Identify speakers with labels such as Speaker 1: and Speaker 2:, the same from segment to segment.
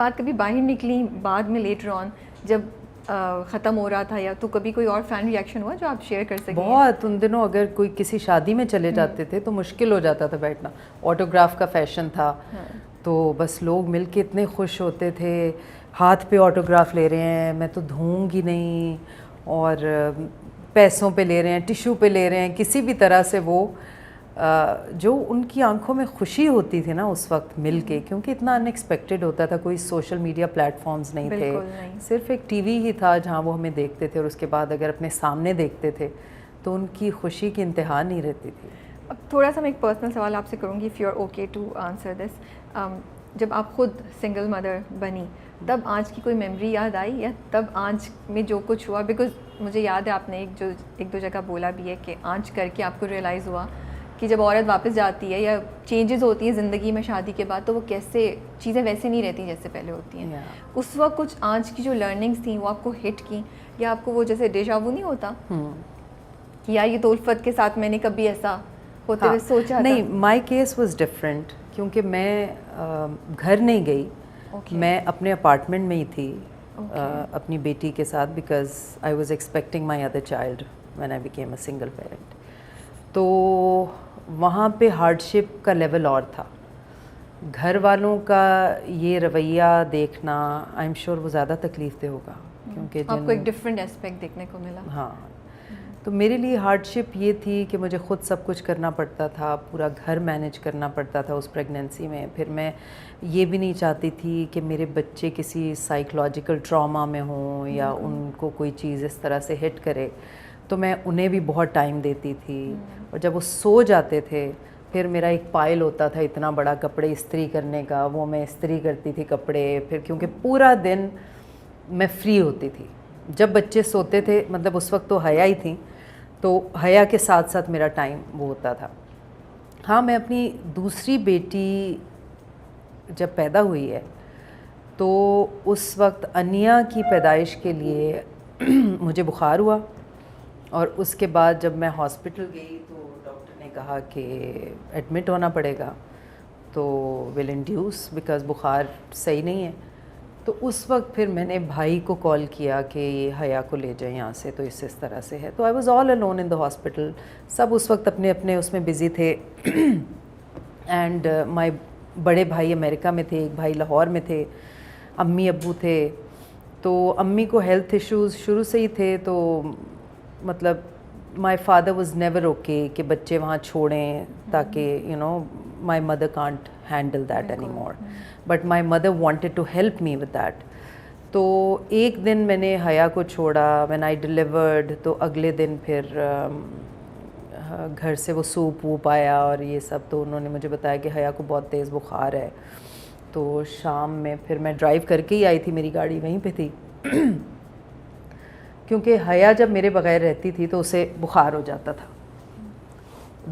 Speaker 1: بات کبھی باہر نکلی بعد میں لیٹر آن جب ختم ہو رہا تھا یا تو کبھی کوئی اور فین ریئیکشن ہوا جو آپ شیئر کر سکیں؟
Speaker 2: بہت. ان دنوں اگر کوئی کسی شادی میں چلے جاتے تھے تو مشکل ہو جاتا تھا بیٹھنا. آٹوگراف کا فیشن تھا تو بس لوگ مل کے اتنے خوش ہوتے تھے, ہاتھ پہ آٹوگراف لے رہے ہیں, میں تو دھوں گی نہیں, اور پیسوں پہ لے رہے ہیں, ٹیشو پہ لے رہے ہیں, کسی بھی طرح سے وہ جو ان کی آنکھوں میں خوشی ہوتی تھی نا اس وقت مل کے, کیونکہ اتنا ان ایکسپیکٹڈ ہوتا تھا. کوئی سوشل میڈیا پلیٹ فارمز نہیں تھے, صرف ایک ٹی وی ہی تھا جہاں وہ ہمیں دیکھتے تھے, اور اس کے بعد اگر اپنے سامنے دیکھتے تھے تو ان کی خوشی کی انتہا نہیں رہتی تھی.
Speaker 1: اب تھوڑا سا میں ایک پرسنل سوال آپ سے کروں گی, if you are okay to answer this. جب آپ خود سنگل مدر بنی تب آج کی کوئی میموری یاد آئی, یا تب آج میں جو کچھ ہوا؟ بیکاز مجھے یاد ہے آپ نے ایک دو جگہ بولا بھی ہے کہ آج کر کے آپ کو ریئلائز ہوا کہ جب عورت واپس جاتی ہے یا چینجز ہوتی ہیں زندگی میں شادی کے بعد تو وہ کیسے چیزیں ویسے نہیں رہتی جیسے پہلے ہوتی ہیں. اس وقت کچھ آج کی جو لرننگس تھیں وہ آپ کو ہٹ کی, یا آپ کو وہ جیسے ڈیجا وو نہیں ہوتا کہ یار یہ تو الفت کے ساتھ میں نے کبھی ایسا ہوتے ہوئے سوچا تھا؟
Speaker 2: نہیں, مائی کیس واز ڈفرینٹ, کیونکہ میں گھر نہیں گئی, میں اپنے اپارٹمنٹ میں ہی تھی اپنی بیٹی کے ساتھ, because I was expecting my other child when I became a single parent. تو وہاں پہ ہارڈ شپ کا لیول اور تھا. گھر والوں کا یہ رویہ دیکھنا آئی ایم شیور وہ زیادہ تکلیف دہ ہوگا, کیونکہ
Speaker 1: آپ کو ایک ڈفرینٹ اسپیکٹ دیکھنے کو ملا.
Speaker 2: ہاں, تو میرے لیے ہارڈ شپ یہ تھی کہ مجھے خود سب کچھ کرنا پڑتا تھا, پورا گھر مینیج کرنا پڑتا تھا اس پریگنینسی میں. پھر میں یہ بھی نہیں چاہتی تھی کہ میرے بچے کسی سائیکولوجیکل ٹراما میں ہوں یا ان کو کوئی چیز اس طرح سے ہٹ کرے, تو میں انہیں بھی بہت ٹائم دیتی تھی. اور جب وہ سو جاتے تھے پھر میرا ایک پائل ہوتا تھا اتنا بڑا کپڑے استری کرنے کا, وہ میں استری کرتی تھی کپڑے. پھر کیونکہ پورا دن میں فری ہوتی تھی جب بچے سوتے تھے, مطلب اس وقت تو حیا ہی تھیں, تو حیا کے ساتھ ساتھ میرا ٹائم وہ ہوتا تھا. ہاں, میں اپنی دوسری بیٹی جب پیدا ہوئی ہے تو اس وقت انیا کی پیدائش کے لیے مجھے بخار ہوا, اور اس کے بعد جب میں ہاسپٹل گئی تو ڈاکٹر نے کہا کہ ایڈمٹ ہونا پڑے گا, تو ول انڈیوس بیکاز بخار صحیح نہیں ہے. تو اس وقت پھر میں نے بھائی کو کال کیا کہ یہ حیا کو لے جائیں یہاں سے, تو اس طرح سے ہے. تو I was all alone in the hospital, سب اس وقت اپنے اپنے اس میں بزی تھے. اینڈ مائی بڑے بھائی امریکہ میں تھے, ایک بھائی لاہور میں تھے, امی ابو تھے. تو امی کو ہیلتھ ایشوز شروع سے ہی تھے, تو مطلب my father was never okay کہ بچے وہاں چھوڑیں, تاکہ you know my mother can't handle that anymore, but my mother wanted to help me with that. تو ایک دن میں نے حیا کو چھوڑا وین آئی ڈیلیورڈ, تو اگلے دن پھر گھر سے وہ سوپ ووپ آیا اور یہ سب, تو انہوں نے مجھے بتایا کہ حیا کو بہت تیز بخار ہے. تو شام میں پھر میں ڈرائیو کر کے ہی آئی تھی, میری گاڑی وہیں پہ تھی, کیونکہ حیا جب میرے بغیر رہتی تھی تو اسے بخار ہو جاتا تھا.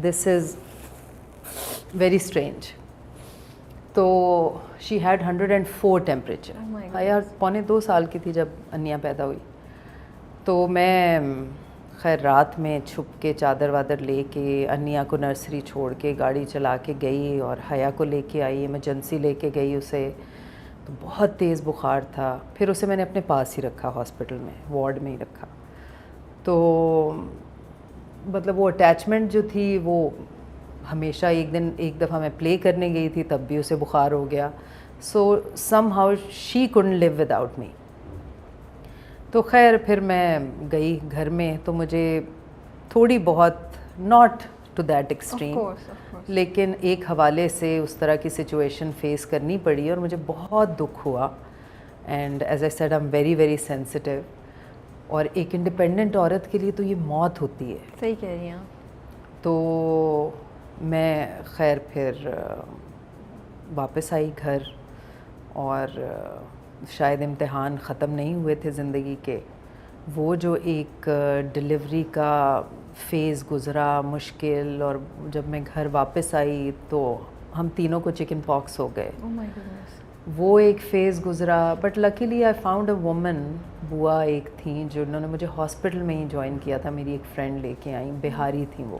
Speaker 2: دس از ویری اسٹرینج. تو شی ہیڈ 104 ٹیمپریچر. حیا 1.25 سال کی تھی جب انیا پیدا ہوئی. تو میں خیر رات میں چھپ کے چادر وادر لے کے انیا کو نرسری چھوڑ کے گاڑی چلا کے گئی, اور حیا کو لے کے آئی, ایمرجنسی لے کے گئی اسے. تو بہت تیز بخار تھا. پھر اسے میں نے اپنے پاس ہی رکھا, ہاسپٹل میں وارڈ میں ہی رکھا. تو مطلب وہ اٹیچمنٹ جو تھی وہ ہمیشہ, ایک دفعہ میں پلے کرنے گئی تھی تب بھی اسے بخار ہو گیا. So somehow she couldn't live without me. تو خیر پھر میں گئی گھر میں, تو مجھے تھوڑی بہت ناٹ ٹو دیٹ ایکسٹریم, لیکن ایک حوالے سے اس طرح کی سچویشن فیس کرنی پڑی, اور مجھے بہت دکھ ہوا. And as I said I am very very sensitive, اور ایک انڈیپینڈنٹ عورت کے لیے تو یہ موت ہوتی ہے.
Speaker 1: صحیح کہہ رہی ہیں.
Speaker 2: تو میں خیر پھر واپس آئی گھر, اور شاید امتحان ختم نہیں ہوئے تھے زندگی کے. وہ جو ایک ڈلیوری کا فیز گزرا مشکل, اور جب میں گھر واپس آئی تو ہم تینوں کو چکن پاکس ہو گئے. وہ ایک فیز گزرا, but luckily I found a woman, بوا ایک تھیں جو انہوں نے مجھے ہاسپٹل میں ہی جوائن کیا تھا, میری ایک فرینڈ لے کے آئیں, بہاری تھیں وہ.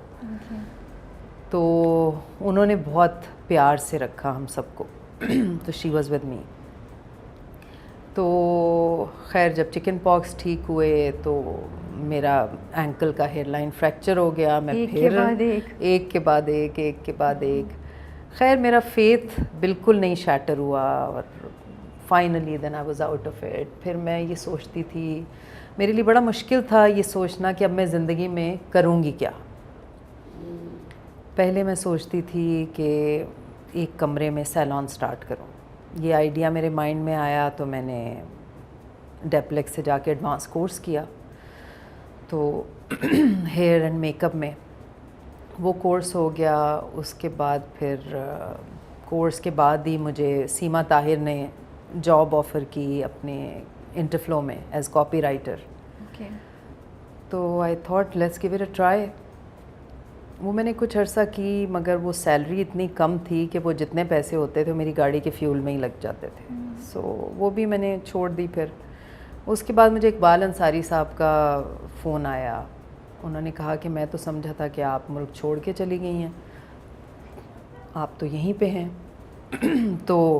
Speaker 2: تو انہوں نے بہت پیار سے رکھا ہم سب کو. تو شی واز ود می. تو خیر جب چکن پاکس ٹھیک ہوئے تو میرا اینکل کا ہیئر لائن فریکچر ہو گیا. میں پھر ایک کے بعد ایک خیر میرا فیتھ بالکل نہیں شیٹر ہوا, اور finally then I was out of it. پھر میں یہ سوچتی تھی, میرے لیے بڑا مشکل تھا یہ سوچنا کہ اب میں زندگی میں کروں گی کیا. پہلے میں سوچتی تھی کہ ایک کمرے میں سیلون سٹارٹ کروں. یہ آئیڈیا میرے مائنڈ میں آیا تو میں نے ڈیپلیکس سے جا کے ایڈوانس کورس کیا. تو ہیئر اینڈ میک اپ میں وہ کورس ہو گیا. اس کے بعد پھر کورس کے بعد ہی مجھے سیما طاہر نے جاب آفر کی اپنے انٹرفلو میں ایز کاپی رائٹر. تو I thought let's give it a try. وہ میں نے کچھ عرصہ کی, مگر وہ سیلری اتنی کم تھی کہ وہ جتنے پیسے ہوتے تھے میری گاڑی کے فیول میں ہی لگ جاتے تھے. سو وہ بھی میں نے چھوڑ دی. پھر اس کے بعد مجھے اقبال انصاری صاحب کا فون آیا. انہوں نے کہا کہ میں تو سمجھا تھا کہ آپ ملک چھوڑ کے چلی گئی ہیں, آپ تو یہیں پہ ہیں. تو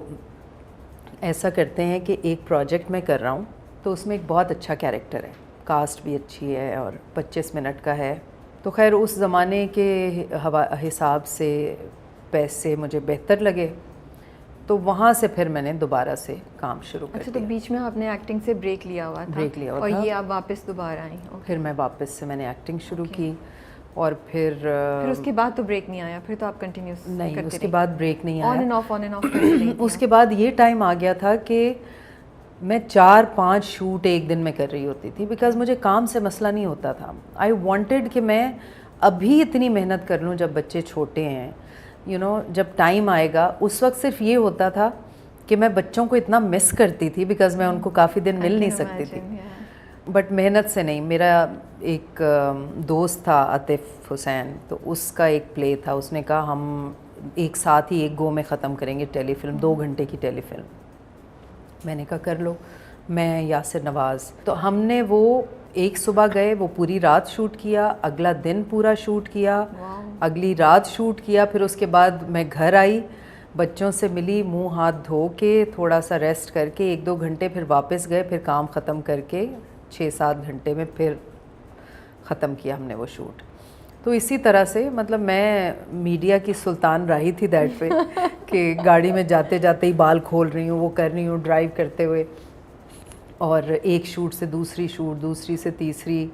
Speaker 2: ایسا کرتے ہیں کہ ایک پروجیکٹ میں کر رہا ہوں, تو اس میں ایک بہت اچھا کیریکٹر ہے, کاسٹ بھی اچھی ہے اور 25 منٹ کا ہے. تو خیر اس زمانے کے حساب سے پیسے مجھے بہتر لگے, تو وہاں سے پھر میں نے دوبارہ سے کام شروع کر دیا.
Speaker 1: اچھا, تو بیچ میں آپ نے ایکٹنگ سے بریک لیا ہوا تھا اور یہ آپ واپس دوبارہ آئیں.
Speaker 2: پھر میں واپس سے میں نے ایکٹنگ شروع کی, اور پھر
Speaker 1: اس کے بعد تو بریک نہیں آیا, پھر تو آپ کنٹینیوس
Speaker 2: نہیں, اس کے بعد بریک نہیں آیا.
Speaker 1: آن اینڈ آف
Speaker 2: اس کے بعد یہ ٹائم آ گیا تھا کہ میں 4-5 شوٹ ایک دن میں کر رہی ہوتی تھی, بیکاز مجھے کام سے مسئلہ نہیں ہوتا تھا. آئی وانٹیڈ کہ میں ابھی اتنی محنت کر لوں جب بچے چھوٹے ہیں. جب ٹائم آئے گا, اس وقت صرف یہ ہوتا تھا کہ میں بچوں کو اتنا مس کرتی تھی, بیکاز میں ان کو کافی دن مل نہیں سکتی تھی. بٹ محنت سے نہیں. میرا ایک دوست تھا عاطف حسین, تو اس کا ایک پلے تھا, اس نے کہا ہم ایک ساتھ ہی ایک گو میں ختم کریں گے ٹیلی فلم, 2 گھنٹے کی ٹیلی فلم. میں نے کہا کر لو. میں یاسر نواز, تو ہم نے وہ ایک صبح گئے, وہ پوری رات شوٹ کیا, اگلا دن پورا شوٹ کیا, اگلی رات شوٹ کیا. پھر اس کے بعد میں گھر آئی, بچوں سے ملی, منہ ہاتھ دھو کے تھوڑا سا ریسٹ کر کے 1-2 گھنٹے پھر واپس گئے, پھر کام ختم کر کے 6-7 گھنٹے میں پھر ختم کیا ہم نے وہ شوٹ. تو اسی طرح سے مطلب میں میڈیا کی سلطان رہی تھی دیٹ پہ کہ گاڑی میں جاتے جاتے ہی بال کھول رہی ہوں, وہ کر رہی ہوں, ڈرائیو کرتے ہوئے, اور ایک شوٹ سے دوسری شوٹ, دوسری سے تیسری,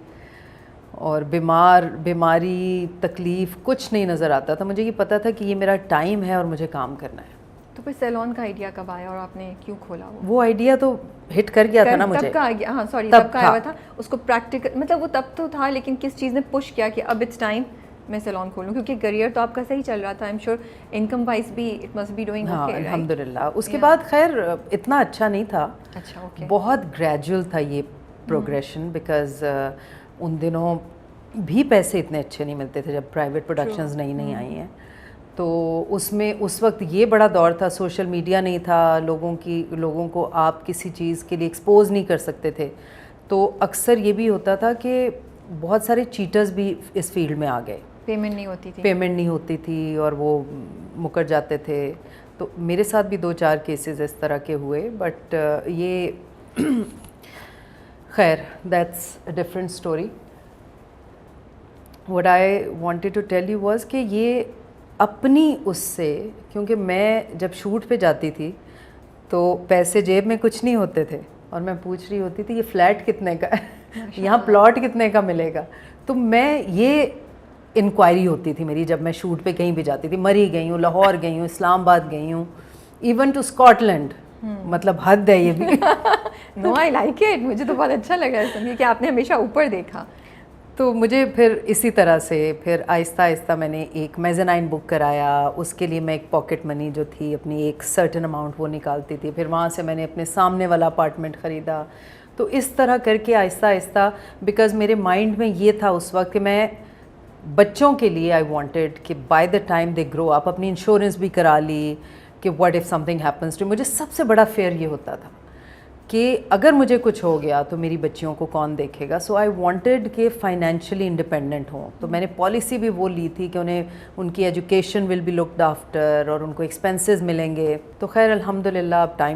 Speaker 2: اور بیماری تکلیف کچھ نہیں نظر آتا تھا. مجھے یہ پتا تھا کہ یہ میرا ٹائم ہے اور مجھے کام کرنا ہے.
Speaker 1: تو پھر سیلون کا آئیڈیا کب آیا اور آپ نے کیوں کھولا؟
Speaker 2: وہ آئیڈیا تو ہٹ کر گیا تھا نا مجھے.
Speaker 1: تب کا آیا؟ ہاں سوری, تب کا آیا تھا. اس کو پریکٹیکل مطلب وہ تب تو تھا, لیکن کس چیز نے پش کیا کہ اب اٹس ٹائم میں سیلون کھولوں؟ کیونکہ کریئر تو آپ کا صحیح چل رہا تھا, I am sure income wise بھی it must be doing okay.
Speaker 2: الحمد للہ. اس کے بعد خیر اتنا اچھا نہیں تھا.
Speaker 1: اچھا, اوکے.
Speaker 2: بہت گریجول تھا یہ پروگریشن, بیکاز ان دنوں بھی پیسے اتنے اچھے نہیں ملتے تھے جب پرائیویٹ پروڈکشنز نئی آئی ہیں. تو اس میں اس وقت یہ بڑا دور تھا, سوشل میڈیا نہیں تھا, لوگوں کو آپ کسی چیز کے لیے ایکسپوز نہیں کر سکتے تھے. تو اکثر یہ بھی ہوتا تھا کہ بہت سارے چیٹرز بھی اس فیلڈ میں آ گئے. پیمنٹ نہیں ہوتی تھی اور وہ مکر جاتے تھے. تو میرے ساتھ بھی 2-4 کیسز اس طرح کے ہوئے, بٹ یہ خیر that's a different story. What I wanted to tell you was کہ یہ اپنی اس سے, کیونکہ میں جب شوٹ پہ جاتی تھی تو پیسے جیب میں کچھ نہیں ہوتے تھے, اور میں پوچھ رہی ہوتی تھی یہ فلیٹ کتنے کا ہے, یہاں پلاٹ کتنے کا ملے گا. تو میں یہ انکوائری ہوتی تھی میری جب میں شوٹ پہ کہیں بھی جاتی تھی. مری گئی ہوں, لاہور گئی ہوں, اسلام آباد گئی ہوں, ایون ٹو اسکاٹ لینڈ. مطلب حد ہے یہ بھی.
Speaker 1: نو آئی لائک اٹ. مجھے تو بہت اچھا لگا ہے کہ آپ نے ہمیشہ اوپر دیکھا.
Speaker 2: تو مجھے پھر اسی طرح سے پھر آہستہ آہستہ میں نے ایک میزنائن بک کرایا. اس کے لیے میں ایک پاکٹ منی جو تھی اپنی ایک سرٹن اماؤنٹ وہ نکالتی تھی. پھر وہاں سے میں نے اپنے سامنے والا اپارٹمنٹ خریدا. تو اس طرح کر کے آہستہ آہستہ, بیکاز میرے مائنڈ میں یہ تھا اس وقت کہ میں بچوں کے لیے آئی وانٹیڈ کہ by the time they grow up, اپنی انشورنس بھی کرا لی کہ what if something happens to. مجھے سب سے بڑا فیئر یہ ہوتا تھا کہ اگر مجھے کچھ ہو گیا تو میری بچیوں کو کون دیکھے گا. سو آئی وانٹیڈ کہ فائنینشلی انڈیپینڈنٹ ہوں. تو میں نے پالیسی بھی وہ لی تھی کہ انہیں ان کی education will be looked after, اور ان کو ایکسپینسز ملیں گے. تو خیر الحمد للہ اب ٹائم